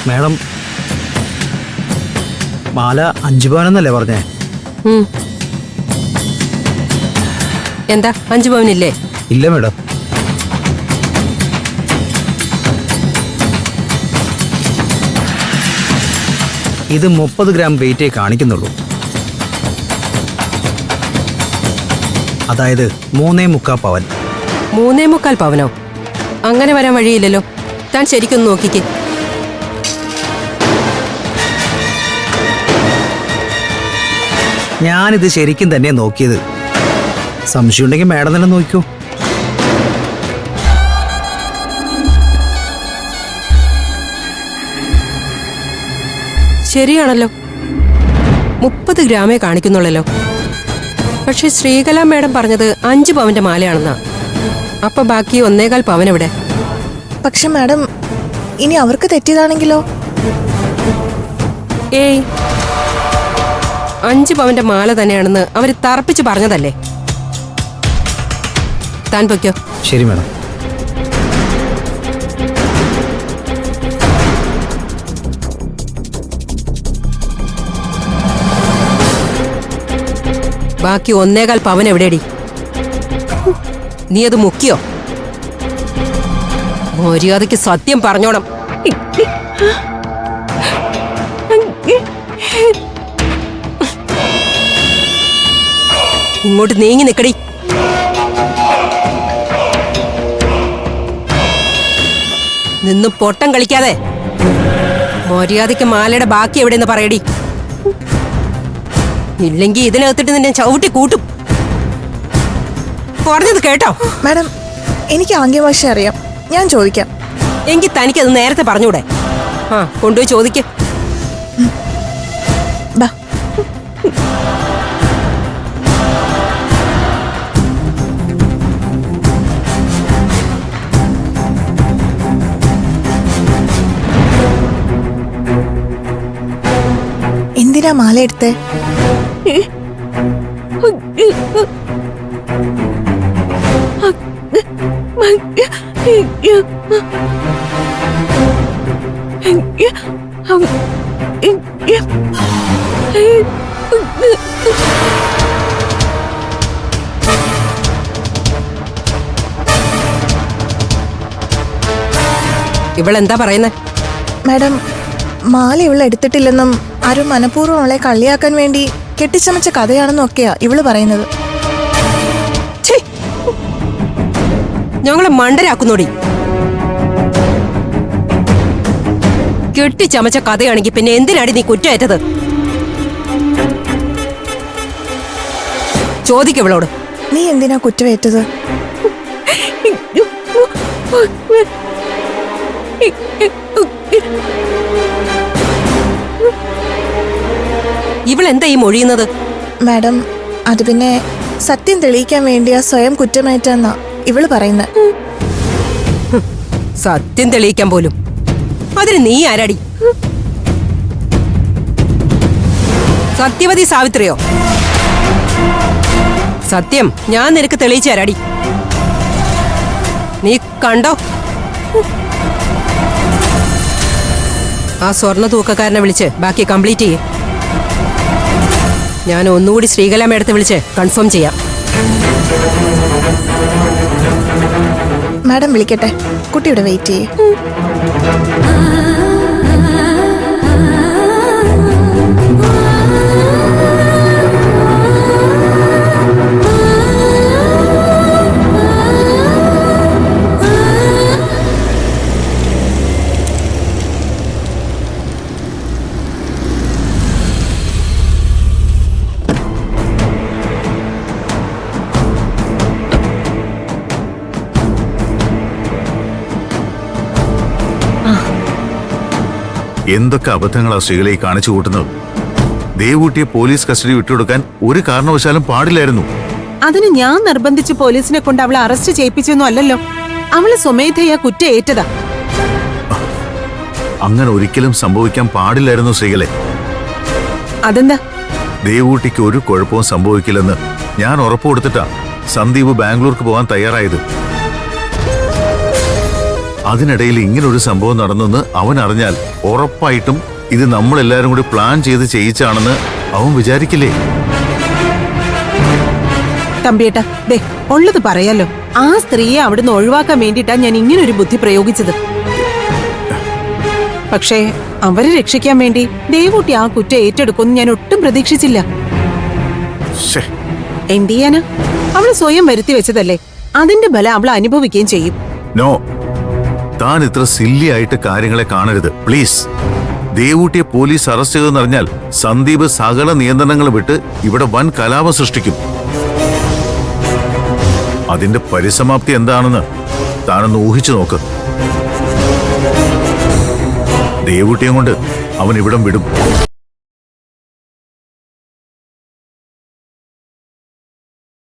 Madam, മാല 5 പവനെന്നല്ലേ പറഞ്ഞേ? എന്താ 5 പവനില്ലേ? ഇല്ല മാഡം. ഇത് 30 ഗ്രാം വെയിറ്റേ കാണിക്കുന്നുള്ളൂ. അതായത് 3.25 പവൻ. 3.25 പവനോ? അങ്ങനെ വരാൻ വഴിയില്ലല്ലോ. താൻ ശരിക്കൊന്ന് നോക്കിക്കേ. ഞാനിത് ശരിക്കും തന്നെ നോക്കിയത്. സംശയം ഉണ്ടെങ്കിൽ മാഡം തന്നെ നോക്കൂ. ശരിയാണല്ലോ, 30 ഗ്രാമേ കാണിക്കുന്നുള്ളല്ലോ. പക്ഷെ ശ്രീകല മേഡം പറഞ്ഞത് 5 പവന്റെ മാലയാണെന്നാ. അപ്പൊ ബാക്കി 1.25 പവൻ എവിടെ? പക്ഷെ മാഡം, ഇനി അവർക്ക് തെറ്റിയതാണെങ്കിലോ? ഏയ്, 5 പവന്റെ മാല തന്നെയാണെന്ന് അവര് തറപ്പിച്ച് പറഞ്ഞതല്ലേ. താൻ പൊയ്ക്കോ. ശരി മാഡം. ബാക്കി 1.25 പവൻ എവിടെയടി? നീ അത് മുക്കിയോ? മര്യാദയ്ക്ക് സത്യം പറഞ്ഞോണം. ഇങ്ങോട്ട് നീങ്ങി നിക്കടി. നിന്ന് പൊട്ടം കളിക്കാതെ മര്യാദയ്ക്ക് മാലയുടെ ബാക്കി എവിടെയെന്ന് പറയടി. ഇല്ലെങ്കിൽ ഇതിനകത്തിട്ട് നിന്നെ ചവിട്ടി കൂട്ടും. പറഞ്ഞത് കേട്ടോ? മാഡം, എനിക്ക് ആംഗ്യഭാഷ അറിയാം, ഞാൻ ചോദിക്കാം. എങ്കിൽ തനിക്കത് നേരത്തെ പറഞ്ഞൂടെ? ആ, കൊണ്ടുപോയി ചോദിക്ക. ബാ. എന്തിനാ മാല എടുത്തേ? ഇവളെന്താ പറയുന്നേ? മാഡം, മാല ഇവള് എടുത്തിട്ടില്ലെന്നും ആരും മനഃപൂർവ്വം അവളെ കള്ളിയാക്കാൻ വേണ്ടി കെട്ടിച്ചമച്ച കഥയാണെന്നൊക്കെയാ ഇവള് പറയുന്നത്. ഞങ്ങളെ മണ്ടരാക്കുന്നോടി. കെട്ടിച്ചമച്ച കഥയാണെങ്കിൽ പിന്നെ എന്തിനാടി നീ കുറ്റമേറ്റത്? ചോദിക്കവളോട്. നീ എന്തിനാ കുറ്റമേറ്റത്? ഇവളെന്താ ഈ മൊഴിയുന്നത്? മാഡം, അത് പിന്നെ സത്യം തെളിയിക്കാൻ വേണ്ടിയാ സ്വയം കുറ്റമേറ്റെന്നാ ഇവള് പറയുന്നത്. സത്യം തെളിയിക്കാൻ പോലും? അതിന് നീ ആരാടി? സത്യവതി സാവിത്രിയോ? സത്യം ഞാൻ നിനക്ക് തെളിയിച്ചു തരാടി. നീ കണ്ടോ? ആ സ്വർണ്ണ തൂക്കക്കാരനെ വിളിച്ച് ബാക്കി കംപ്ലീറ്റ് ചെയ്യേ. ഞാൻ ഒന്നുകൂടി ശ്രീകല മേഡത്തെ വിളിച്ച് കൺഫേം ചെയ്യാം. മാഡം വിളിക്കട്ടെ, കുട്ടിയുടെ വെയിറ്റ് ചെയ്യേ. എന്തൊക്കെ അബദ്ധങ്ങളാ സ്ത്രീകളെ കാണിച്ചു കൂട്ടുന്നത്. ദേവൂട്ടിയെ പോലീസ് കസ്റ്റഡി വിട്ടുകൊടുക്കാൻ ഒരു കാരണവശാലും പാടില്ലായിരുന്നു. അതിന് ഞാൻ നിർബന്ധിച്ച് പോലീസിനെ കൊണ്ട് അവളെ അറസ്റ്റ് ചെയ്യിപ്പിച്ചൊന്നും അല്ലല്ലോ. അവള് സ്വമേധയാ കുറ്റം ഏറ്റതാ. അങ്ങനെ ഒരിക്കലും സംഭവിക്കാൻ പാടില്ലായിരുന്നു സ്ത്രീകളെ. അതെന്താ? ദേവൂട്ടിക്ക് ഒരു കുഴപ്പവും സംഭവിക്കില്ലെന്ന് ഞാൻ ഉറപ്പ് കൊടുത്തിട്ടാ സന്ദീപ് ബാംഗ്ലൂർക്ക് പോകാൻ തയ്യാറായത്. അതിനിടയിൽ ഇങ്ങനൊരു സംഭവം നടന്നെന്ന് അവൻ അറിഞ്ഞാൽ ഉറപ്പായിട്ടും ഇത് നമ്മളെല്ലാരും കൂടി പ്ലാൻ ചെയ്ത് ചെയ്യിച്ചാണെന്ന് അവൻ വിചാരിക്കില്ലേ? തമ്പിയേട്ടാ, ദേ ഉള്ളത് പറയാലോ. ആ സ്ത്രീയെ അവിടുന്ന് ഒഴിവാക്കാൻ വേണ്ടിയിട്ടാ ഞാൻ ഇങ്ങനൊരു ബുദ്ധി പ്രയോഗിച്ചത്. പക്ഷേ അവരെ രക്ഷിക്കാൻ വേണ്ടി ദേവൂട്ടി ആ കുറ്റം ഏറ്റെടുക്കുമെന്ന് ഞാൻ ഒട്ടും പ്രതീക്ഷിച്ചില്ല. ശ്ശേ, എന്ത് ചെയ്യാനാ? അവള് സ്വയം വരുത്തി വെച്ചതല്ലേ, അതിന്റെ ബലം അവൾ അനുഭവിക്കുകയും ചെയ്യും. നോ, താൻ ഇത്ര സില്ലി ആയിട്ട് കാര്യങ്ങളെ കാണരുത് പ്ലീസ്. ദേവൂട്ടിയെ പോലീസ് അറസ്റ്റ് ചെയ്തെന്നറിഞ്ഞാൽ സന്ദീപ് സകല നിയന്ത്രണങ്ങൾ വിട്ട് ഇവിടെ വൻ കലാപം സൃഷ്ടിക്കും. അതിന്റെ പരിസമാപ്തി എന്താണെന്ന് താനൊന്ന് ഊഹിച്ചു നോക്ക്. ദേവൂട്ടിയെ കൊണ്ട് അവൻ ഇവിടം വിടും.